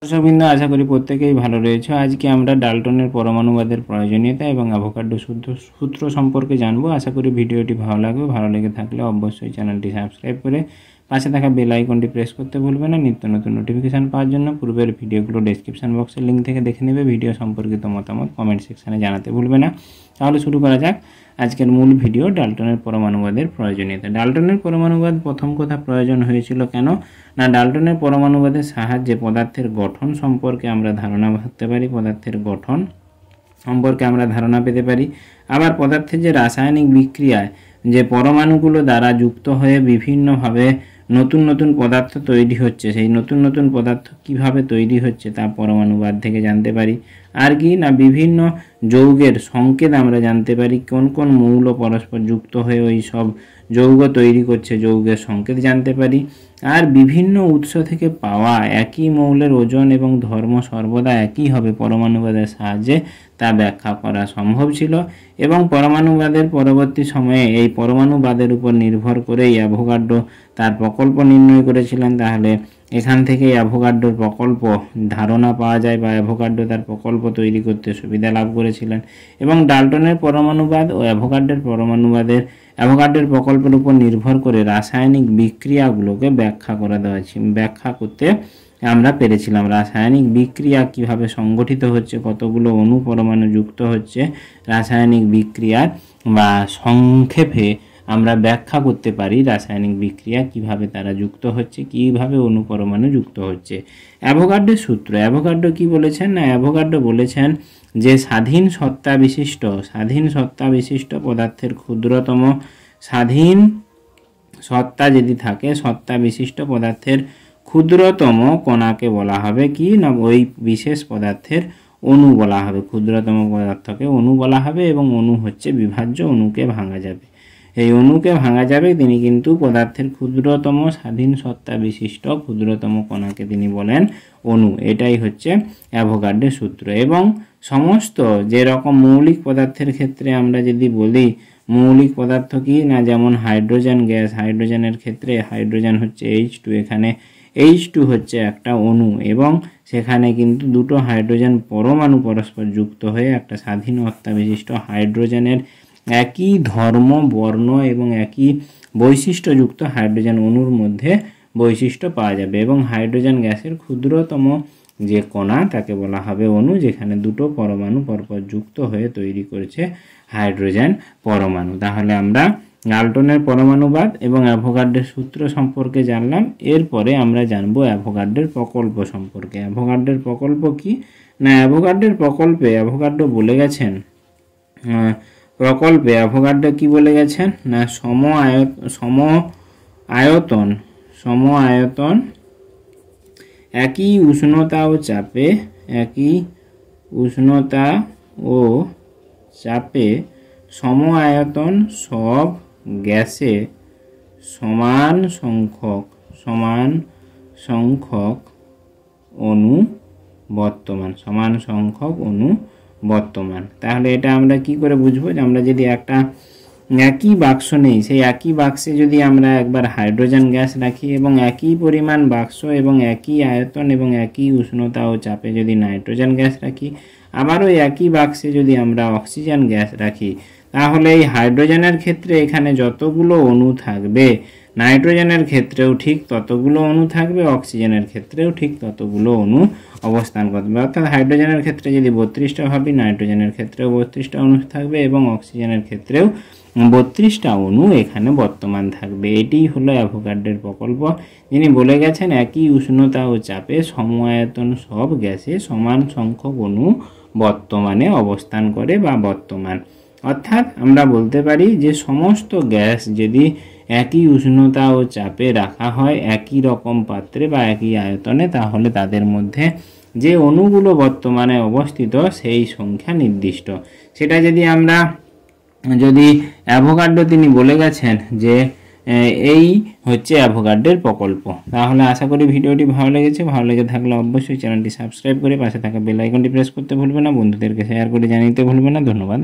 দর্শকবৃন্দ, আশা করি প্রত্যেকেই ভালো রয়েছে। আজকে আমরা ডাল্টনের পরমাণুবাদের প্রয়োজনীয়তা এবং অ্যাভোগাড্রো সূত্র সম্পর্কে জানবো। আশা করি ভিডিওটি ভালো লাগবে। ভালো লেগে থাকলে অবশ্যই চ্যানেলটি সাবস্ক্রাইব করে পাশে থাকা বেল আইকনটি প্রেস করতে ভুলবে না। নিত্য নতুন নোটিফিকেশান পাওয়ার জন্য পূর্বের ভিডিওগুলো ডেসক্রিপশন বক্সের লিঙ্ক থেকে দেখে নেবে। ভিডিও সম্পর্কিত মতামত কমেন্ট সেকশানে জানাতে ভুলবে না। তাহলে শুরু করা যাক আজকের মূল ভিডিও, ডাল্টনের পরমাণুবাদের প্রয়োজনীয়তা। ডাল্টনের পরমাণুবাদ প্রথম কথা প্রয়োজন হয়েছিল কেন না, ডাল্টনের পরমাণুবাদের সাহায্যে পদার্থের গঠন সম্পর্কে আমরা ধারণা করতে পারি, পদার্থের গঠন সম্পর্কে আমরা ধারণা পেতে পারি। আবার পদার্থের যে রাসায়নিক বিক্রিয়ায় যে পরমাণুগুলো দ্বারা যুক্ত হয়ে বিভিন্নভাবে নতুন নতুন পদার্থ তৈরি হচ্ছে, সেই নতুন নতুন পদার্থ কিভাবে তৈরি হচ্ছে তা পরমাণুবাদ থেকে জানতে পারি। আর কি না, বিভিন্ন যৌগের সংকেত আমরা জানতে পারি, কোন কোন মৌল পরস্পর যুক্ত হয়ে ওই সব যৌগ তৈরি করছে, যৌগের সংকেত জানতে পারি। আর বিভিন্ন উৎস থেকে পাওয়া একই মৌলের ওজন এবং ধর্ম সর্বদা একই হবে পরমাণুবাদের সাহায্যে তা ব্যাখ্যা করা সম্ভব ছিল। এবং পরমাণুবাদের পরবর্তী সময়ে এই পরমাণুবাদের উপর নির্ভর করেই অ্যাভোগাড্রো তার প্রকল্প নির্ণয় করেছিলেন। তাহলে এখান থেকেই অ্যাভোগাড্রোর প্রকল্প ধারণা পাওয়া যায় বা অ্যাভোগাড্রো তার প্রকল্প তৈরি করতে সুবিধা লাভ করেছিলেন। এবং ডাল্টনের পরমাণুবাদ ও অ্যাভোগাড্রোর প্রকল্পের উপর নির্ভর করে রাসায়নিক বিক্রিয়াগুলোকে ব্যাখ্যা করতে আমরা পেরেছিলাম। রাসায়নিক বিক্রিয়া কিভাবে সংগঠিত হচ্ছে, কতগুলো অণু পরমাণু যুক্ত হচ্ছে, রাসায়নিক বিক্রিয়ার বা সংক্ষেপে আমরা ব্যাখ্যা করতে পারি রাসায়নিক বিক্রিয়া কিভাবে তারা যুক্ত হচ্ছে, কিভাবে অণু পরমাণু যুক্ত হচ্ছে। অ্যাভোগাড্রোর সূত্র, অ্যাভোগাড্রো কি বলেছেন না, অ্যাভোগাড্রো বলেছেন যে স্বাধীন সত্তা বিশিষ্ট পদার্থের ক্ষুদ্রতম স্বাধীন সত্তা যদি থাকে, সত্তা বিশিষ্ট পদার্থের ক্ষুদ্রতম কণাকে বলা হবে কি না, ওই বিশেষ পদার্থের অণু বলা হবে। ক্ষুদ্রতম পদার্থকে অণু বলা হবে এবং অণু হচ্ছে বিভাজ্য, অণুকে ভাঙা যাবে। এই অণুকে ভাঙা যাবে, তিনি কিন্তু পদার্থের ক্ষুদ্রতম স্বাধীন সত্তা বিশিষ্ট ক্ষুদ্রতম কণাকে তিনি বলেন অণু। এটাই হচ্ছে অ্যাভোগাড্রোর সূত্র। এবং সমস্ত যেরকম মৌলিক পদার্থের ক্ষেত্রে আমরা যদি বলি মৌলিক পদার্থ কি না, যেমন হাইড্রোজেন গ্যাস, হাইড্রোজেনের ক্ষেত্রে হাইড্রোজেন হচ্ছে H2, এখানে H2 হচ্ছে একটা অণু এবং সেখানে কিন্তু দুটো হাইড্রোজেন পরমাণু পরস্পর যুক্ত হয়ে একটা স্বাধীন সত্তা বিশিষ্ট হাইড্রোজেনের একই ধর্ম, বর্ণ এবং একই বৈশিষ্ট্যযুক্ত হাইড্রোজেন অণুর মধ্যে বৈশিষ্ট্য পাওয়া যাবে। এবং হাইড্রোজেন গ্যাসের ক্ষুদ্রতম যে কণা তাকে বলা হবে অণু, যেখানে দুটো পরমাণু পরপর যুক্ত হয়ে তৈরি করেছে হাইড্রোজেন পরমাণু। তাহলে আমরা ডাল্টনের পরমাণুবাদ এবং অ্যাভোগাড্রোর সূত্র সম্পর্কে জানলাম। এরপরে আমরা জানবো অ্যাভোগাড্রোর প্রকল্প সম্পর্কে। অ্যাভোগাড্রোর প্রকল্প কি না, অ্যাভোগাড্রোর প্রকল্পে অ্যাভোগাড্রো বলে গেছেন, অ্যাভোগাড্রো কি বলে গেছেন না, সম আয়তন একই উষ্ণতা ও চাপে সম আয়তন সব গ্যাসে সমান সংখ্যক অণু বর্তমান। তাহলে এটা আমরা কি করে বুঝবো, যে আমরা যদি একটা একই বাক্স নেই, সেই একই বাক্সে যদি আমরা একবার হাইড্রোজেন গ্যাস রাখি এবং একই পরিমাণ বাক্স এবং একই আয়তন এবং একই উষ্ণতা ও চাপে যদি নাইট্রোজেন গ্যাস রাখি, আবারও একই বাক্সে যদি আমরা অক্সিজেন গ্যাস রাখি, তাহলে এই হাইড্রোজেনের ক্ষেত্রে এখানে যতগুলো অণু থাকবে, নাইট্রোজেনের ক্ষেত্রেও ঠিক ততগুলো অণু থাকবে, অক্সিজেনের ক্ষেত্রেও ঠিক ততগুলো অণু অবস্থান করবে। অর্থাৎ হাইড্রোজেনের ক্ষেত্রে যদি 32টা ভাবি, নাইট্রোজেনের ক্ষেত্রেও 32টা অণু থাকবে এবং অক্সিজেনের ক্ষেত্রেও 32টা অণু এখানে বর্তমান থাকবে। এটিই হলো অ্যাভোগাড্রোর প্রকল্প। যিনি বলে গেছেন একই উষ্ণতা ও চাপে সম আয়তন সব গ্যাসে সমান সংখ্যক অণু বর্তমানে অবস্থান করে বা বর্তমান। অর্থাৎ আমরা বলতে পারি যে সমস্ত গ্যাস যদি একই উষ্ণতা ও চাপে রাখা হয় একই রকম পাত্রে বা একই আয়তনে, তাহলে তাদের মধ্যে যে অণুগুলো বর্তমানে অবস্থিত সেই সংখ্যা নির্দিষ্ট। সেটা যদি অ্যাভোগাড্রো তিনি বলে গেছেন যে এই হচ্ছে অ্যাভোগাড্রোর প্রকল্প। তাহলে আশা করি ভিডিওটি ভালো লেগেছে। ভালো লেগে থাকলে অবশ্যই চ্যানেলটি সাবস্ক্রাইব করে পাশে থাকা বেল আইকনটি প্রেস করতে ভুলবে না, বন্ধুদেরকে শেয়ার করে জানিয়ে দিতে ভুলবে না। ধন্যবাদ।